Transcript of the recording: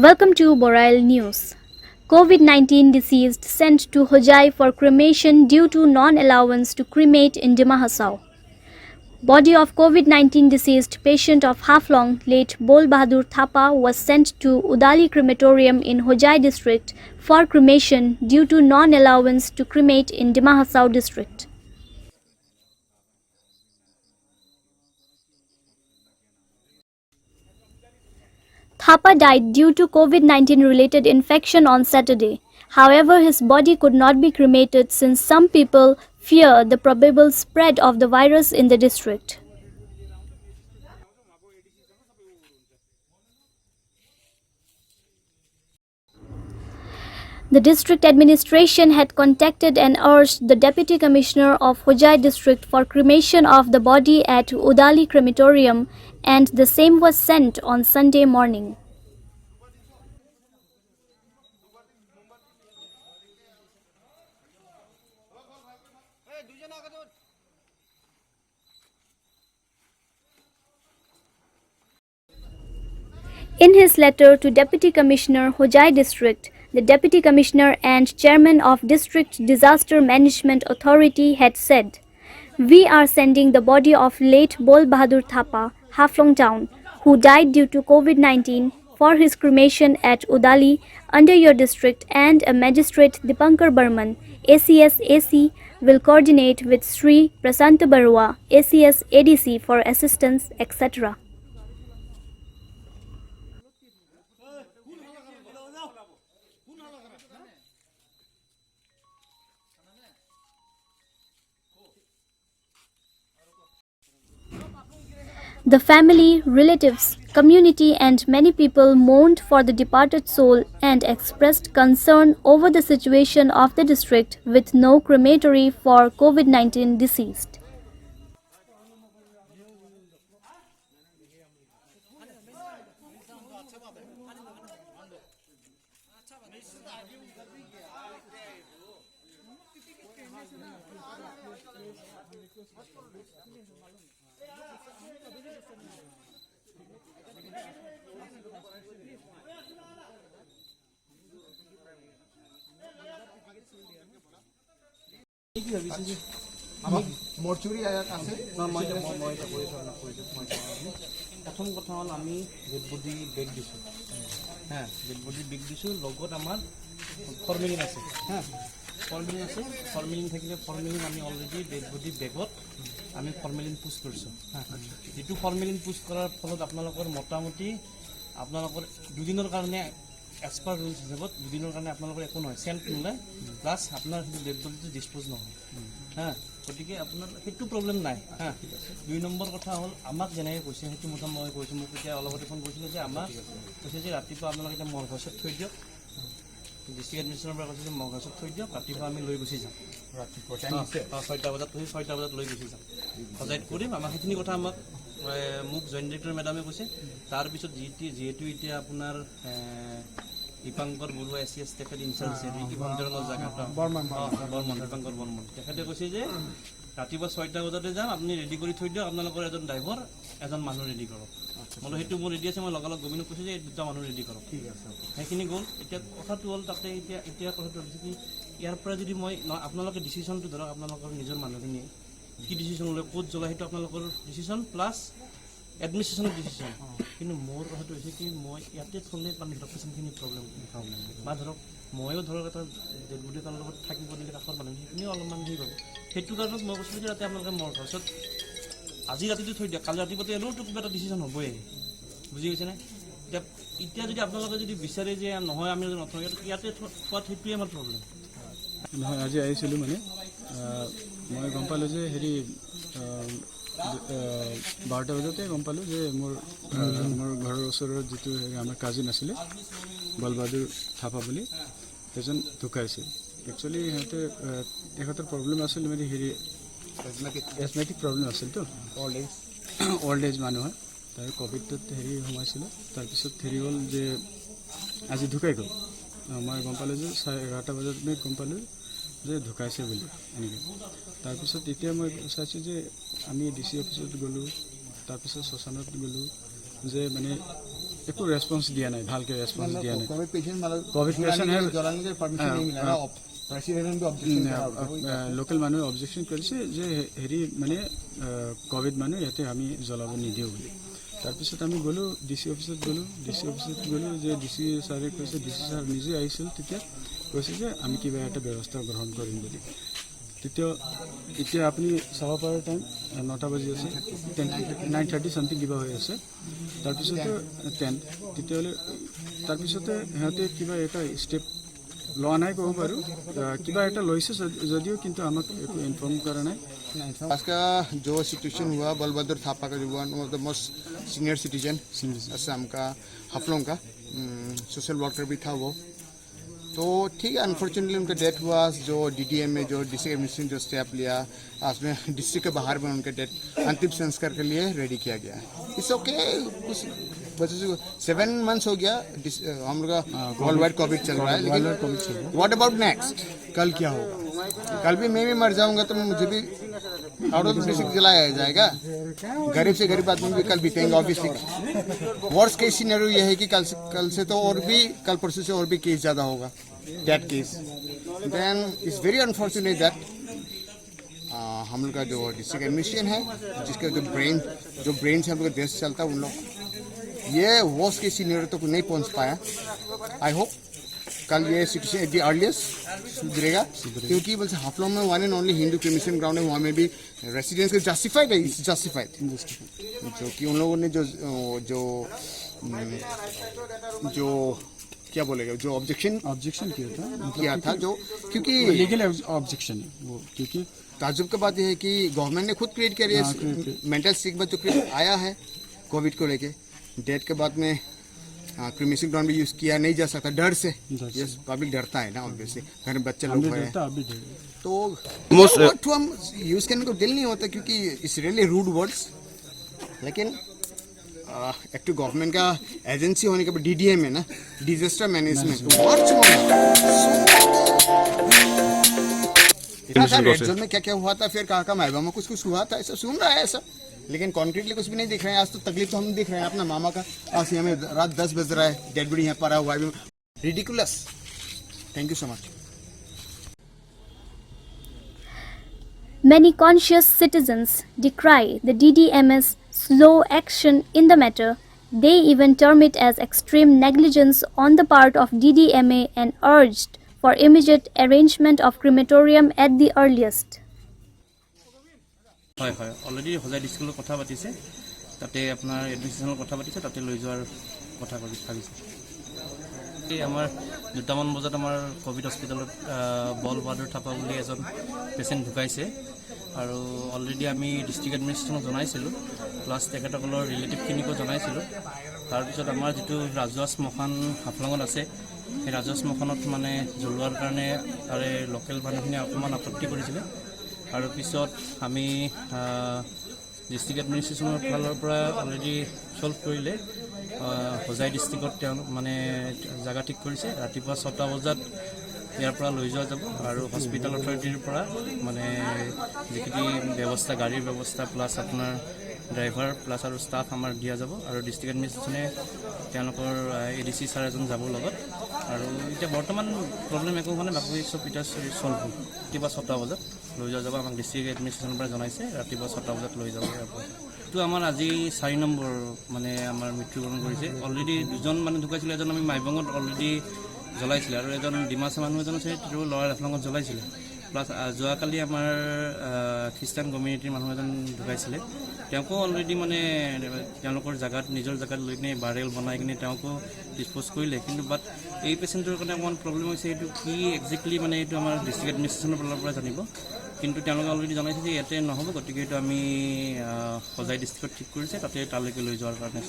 Welcome to Boreal News. COVID-19 deceased sent to Hojai for cremation due to non-allowance to cremate in Dima Hasao. Body of COVID-19 deceased patient of Haflong, late Bol Bahadur Thapa, was sent to Udali Crematorium in Hojai district for cremation due to non-allowance to cremate in Dima Hasao district. Thapa died due to COVID-19 related infection on Saturday. However, his body could not be cremated since some people fear the probable spread of the virus in the district. The district administration had contacted and urged the Deputy Commissioner of Hojai district for cremation of the body at Udali Crematorium, and the same was sent on Sunday morning. In his letter to Deputy Commissioner Hojai District, the Deputy Commissioner and Chairman of District Disaster Management Authority had said, "We are sending the body of late Bol Bahadur Thapa, Haflong Town, who died due to COVID-19, for his cremation at Udali under your district, and a magistrate Dipankar Burman, ACS AC, will coordinate with Sri Prasanta Barua, ACS ADC for assistance, etc." The family, relatives, community and many people mourned for the departed soul and expressed concern over the situation of the district with no crematory for COVID-19 deceased. प्रथम कथा हल आम dead बडी bag दी हाँ dead बडी bag दी लगत आम फर्मेलिन हाँ फर्मेलिन थकिले फर्मेलिन आम already dead बडी बेगत आम फर्मेलिन पुश कर जी फर्मेलिन पुश करार फल अपना मोटामुटी अपना दुदिनर कारण एज पार रुल्स हिसाब से दुदिनर कारण अपना एक ना सेंट नोलाय प्लस अपना डेड बडी डिस्पोज ना हाँ गति के अपना प्रब्लेम ना हाँ दुई नम्बर कथा हल आमक जेने कैसे मुठा मैं कैसे मोक अलगते फोन कर कैसे रातिपुवा अपना मरघासत थी दियक डिस्ट्रिक्ट एडमिनिस्ट्रेशनर कैसे मरघासत थी दियक रातिपुवा आम लै गुसि जाम रातिपुवा 6टा बजात 6टा बजात लै गुसि जाम सजाइत करिम आमाक सेखिनि कथा आमाक मोक जॉइंट डाइरेक्टर मेडामे कैसे तार पिছত जेहेतु इतना आपनार दीपांकर बरुआ एसीएस इनचार्ज इभेन्टर जगह बर्मन दीपांकर बर्मन कैसे रातिपुवा 6टा बजाते जाम अपनी रेडी कर थी दियक अपना एजन ड्राइवर एजन मानुह रेडी करक मैं সেইটো मोर रेडी आछे मैं लगा गोविंद कैसे दुटा मानुह रेडी करक ठीक है সেইখিনি गल এতিয়া কথাটো হল তাতে এতিয়া কথাটো হচ্ছে কি ইয়াৰ পৰা যদি মই আপোনালোকে ডিসিশনটো ধৰক আপোনালোকৰ নিজৰ মানুহখিনি কি ডিসিশন লয় ক'ত জ্বলা সেইটো আপোনালোকৰ ডিসিশন প্লাস এডমিনিষ্ট্ৰেশ্যনৰ ডিসিশন কিন্তু মোৰ কথাটো হৈছে কি মই ইয়াতে থলে পানী লোকেশ্যনখিনি প্ৰব্লেম বা ধৰক ময়ো ধৰক এটা ডেড বডি তাৰ লগত থাকিব দিলে কাষৰ মানুহখিনি অলপমান হেৰি পাব সেইটো কাৰণত মই কৈছিলোঁ যে তাতে আপোনালোকে মোৰ ঘৰত আজি ৰাতিটো থৈ দিয়া কালি ৰাতিপুৱাতে এনেওতো কিবা এটা ডিচিশ্যন হ'বই বুজি গৈছেনে এতিয়া যদি আপোনালোকে যদি বিচাৰে যে নহয় আমি নথওঁ ইয়াতে থোৱাত সেইটোৱে আমাৰ প্ৰব্লেম নহয় আজি আহিছিলোঁ মানে মই গম পালোঁ যে হেৰি 12টা বজাতে গম পালোঁ যে মোৰ ঘৰৰ ওচৰৰ যিটো আমাৰ কাজিন আছিলে বল বাহাদুৰ থাপা বুলি এজন ঢুকাইছিল একচুৱেলি সিহঁতৰ প্ৰব্লেম আছিল মানে হেৰি এজমেটিক প্ৰব্লেম আছিলতো অল্ড এজ মানুহ হয় তাৰ ক'ভিডটোত হেৰি সোমাইছিলে তাৰপিছত হেৰি হ'ল যে আজি ঢুকাই গ'ল মই গম পালোঁ যে 11টা বজাত মই গম পালোঁ যে ঢুকাইছে বুলি এনেকৈ তাৰপিছত এতিয়া মই চাইছোঁ যে আমি ডিচি অফিচত গ'লোঁ তাৰপিছত শ্মশানত গ'লোঁ যে মানে একো ৰেছপন্স দিয়া নাই, ভালকৈ ৰেছপন্স দিয়া নাই। कोविड पेशेंट मतलब कोविड पेशेंट है जलाने के परमिशन नहीं मिला ना, प्रेसिडेंट भी ऑब्जेक्शन करा। লোকেল মানুহে অবজেকশ্যন কৰিছে যে হেৰি মানে ক'ভিড মানুহ ইয়াতে আমি জ্বলাব নিদিওঁ বুলি। তাৰপিছত আমি গ'লোঁ DC অফিচত গ'লোঁ, যে DC ছাৰে কৈছে, DC ছাৰ নিজে আহিছিল তেতিয়া কৈছে যে আমি কিবা এটা ব্যৱস্থা গ্ৰহণ কৰিম বুলি। এতিয়া আপুনি চাব পাৰে টাইম 9টা বাজি আছে, 9:30 চামথিং কিবা হৈ আছে। তাৰপিছতে 10 তেতিয়াহ'লে তাৰপিছতে সিহঁতে কিবা এটা ষ্টেপ লোৱা নাই ক'ব পাৰোঁ, কিবা এটা লৈছে যদিও কিন্তু আমাক একো ইনফৰ্ম কৰা নাই। आज का जो सिचुएशन हुआ, बल बहादुर थापा का जो one of the most senior citizen Assam का, हाफलोंग का सोशल वर्कर भी था वो, तो ठीक है अनफॉर्चुनेटली उनका डेथ हुआ। जो DDM में जो डिस्ट्रिक्ट एडमिनिस्ट्रेशन जो स्टेप लिया, आज में डिस्ट्रिक्ट के बाहर में उनके डेथ अंतिम संस्कार के लिए रेडी किया गया है। इट्स ओके, कुछ बच्चों से 7 मंथ्स हो गया हम लोग का वर्ल्ड वाइड कोविड चल रहा है, लेकिन व्हाट अबाउट नेक्स्ट, कल क्या होगा? कल भी मैं भी मर जाऊंगा तो मुझे भी आउट ऑफ डिस्ट्रिक्ट जलाया जाएगा। गरीब से गरीब आदमी भी कल बीतेंगे ऑब्वियसली। वर्स्ट केस सिनेरियो ये है कि कल से तो और भी, कल परसों से और भी केस ज़्यादा होगा, death case. Then it's very unfortunate that हम लोग का जो डिस्ट्रिक्ट एडमिनिस्ट्रेशन है, जिसके जो ब्रेन से हम लोग का देश चलता है, उन लोग ये वर्स्ट केस सिनेरियो तक नहीं पहुंच पाया। आई होप कल ये सिचुएशन एट द अर्लीस्ट सुधरेगा, क्योंकि बोलते हाफलोंग में one and only Hindu cremation ground है, वहाँ में भी रेसिडेंट्स का जस्टिफाइड है, इट्स जस्टिफाइड, जो कि उन लोगों ने जो क्या बोलेगा, जो ऑब्जेक्शन किया था जो, क्योंकि लीगल ऑब्जेक्शन है वो, क्योंकि ताज्जुब की बात यह है कि गवर्नमेंट ने खुद क्रिएट किया है मेंटल स्टिग्मा जो आया है कोविड को लेके। डेथ के बाद में क्रिमिशन ग्राउंड भी यूज़ किया नहीं जा सकता डर से, यस पब्लिक डरता है ना ऑब्वियसली, घर में बच्चे लोग हैं तो हम यूज़ करने को दिल नहीं होता, क्योंकि इट्स रियली रूड वर्ड्स। लेकिन एक्टिव गवर्नमेंट का एजेंसी होने के बाद DDM है ना, डिजास्टर मैनेजमेंट, रेड जोन में क्या क्या हुआ था, फिर कहाँ माइबा में कुछ हुआ था, ऐसा सुन रहा है ऐसा, लेकिन कॉन्क्रीटली कुछ भी नहीं दिख रहे हैं। आज तो तकलीफ तो हम दिख रहे हैं अपना मामा का, आज हमें रात 10 बज रहा है, डेड बॉडी यहाँ पड़ा हुआ है, ridiculous. Thank you so much. Many conscious citizens decry the DDM's slow action in the matter. They even term it as extreme negligence on the part of DDMA and urged for immediate arrangement of crematorium at the earliest. হয় already Hojai ডিষ্ট্ৰিক্টৰ কথা পাতিছে, তাতে আপোনাৰ এডমিনিষ্ট্ৰেশ্যনৰ কথা পাতিছে, তাতে লৈ যোৱাৰ কথা ভাবিছে। এই আমাৰ 2টামান বজাত আমাৰ কোভিড হস্পিটেলত বল বাহাদুৰ থাপা বুলি এজন পেচেণ্ট ঢুকাইছে, আৰু অলৰেডি আমি ডিষ্ট্ৰিক্ট এডমিনিষ্ট্ৰেশ্যনক জনাইছিলোঁ, প্লাছ তেখেতসকলৰ ৰিলেটিভখিনিকো জনাইছিলোঁ। তাৰপিছত আমাৰ যিটো ৰাজহুৱা শ্মশান হাফলঙত আছে, সেই ৰাজহুৱা শ্মশানত মানে জ্বলোৱাৰ কাৰণে তাৰে লোকেল মানুহখিনিয়ে অকণমান আপত্তি কৰিছিলে, আৰু পিছত আমি ডিষ্ট্ৰিক্ট এডমিনিষ্ট্ৰেশ্যনৰ ফালৰ পৰা অলৰেডি ছল্ভ কৰিলে। হোজাই ডিষ্ট্ৰিক্টত তেওঁ মানে জেগা ঠিক কৰিছে, ৰাতিপুৱা 6টা বজাত ইয়াৰ পৰা লৈ যোৱা যাব, আৰু হস্পিটেল অথৰিটিৰ পৰা মানে যিখিনি ব্যৱস্থা, গাড়ীৰ ব্যৱস্থা প্লাছ আপোনাৰ ড্ৰাইভাৰ প্লাছ আৰু ষ্টাফ আমাৰ দিয়া যাব, আৰু ডিষ্ট্ৰিক্ট এডমিনিষ্ট্ৰেশ্যনে তেওঁলোকৰ ADC ছাৰ এজন যাব লগত। আৰু এতিয়া বৰ্তমান প্ৰব্লেম একো মানে বাকী চব এতিয়া ছল্ভ হ'ল। ৰাতিপুৱা 6টা বজাত লৈ যোৱা যাব, আমাক ডিষ্ট্ৰিক্ট এডমিনিষ্ট্ৰেশ্যনৰ পৰা জনাইছে ৰাতিপুৱা 6টা বজাত লৈ যাব ইয়াৰ পৰা। এইটো আমাৰ আজি 4 নম্বৰ মানে আমাৰ মৃত্যুবৰণ কৰিছে। অলৰেডি 2জন মানুহ ঢুকাইছিলে, এজন আমি মাইবঙত অলৰেডি জ্বলাইছিলে, আৰু এজন ডিমাচা মানুহ এজন আছে, তেওঁ ল'ৱাৰ হাফলঙত জ্বলাইছিলে। প্লাছ যোৱাকালি আমাৰ খ্ৰীষ্টান কমিউনিটিৰ মানুহ এজন ঢুকাইছিলে, তেওঁকো অলৰেডি মানে তেওঁলোকৰ জেগাত নিজৰ জেগাত লৈ কিনে বাৰেল বনাই কিনে তেওঁকো ডিছপ'জ কৰিলে। কিন্তু বাট এই পেচেণ্টৰ কাৰণে অকণমান প্ৰব্লেম হৈছে, এইটো কি একজেক্টলি মানে এইটো আমাৰ ডিষ্ট্ৰিক্ট এডমিনিষ্ট্ৰেশ্যনৰ ফালৰ পৰা জানিব, কিন্তু তেওঁলোকে অলৰেডি জনাইছে যে ইয়াতে নহ'ব, গতিকে এইটো আমি হোজাই ডিষ্ট্ৰিক্টত ঠিক কৰিছে, তালৈকে লৈ যোৱাৰ কাৰণে।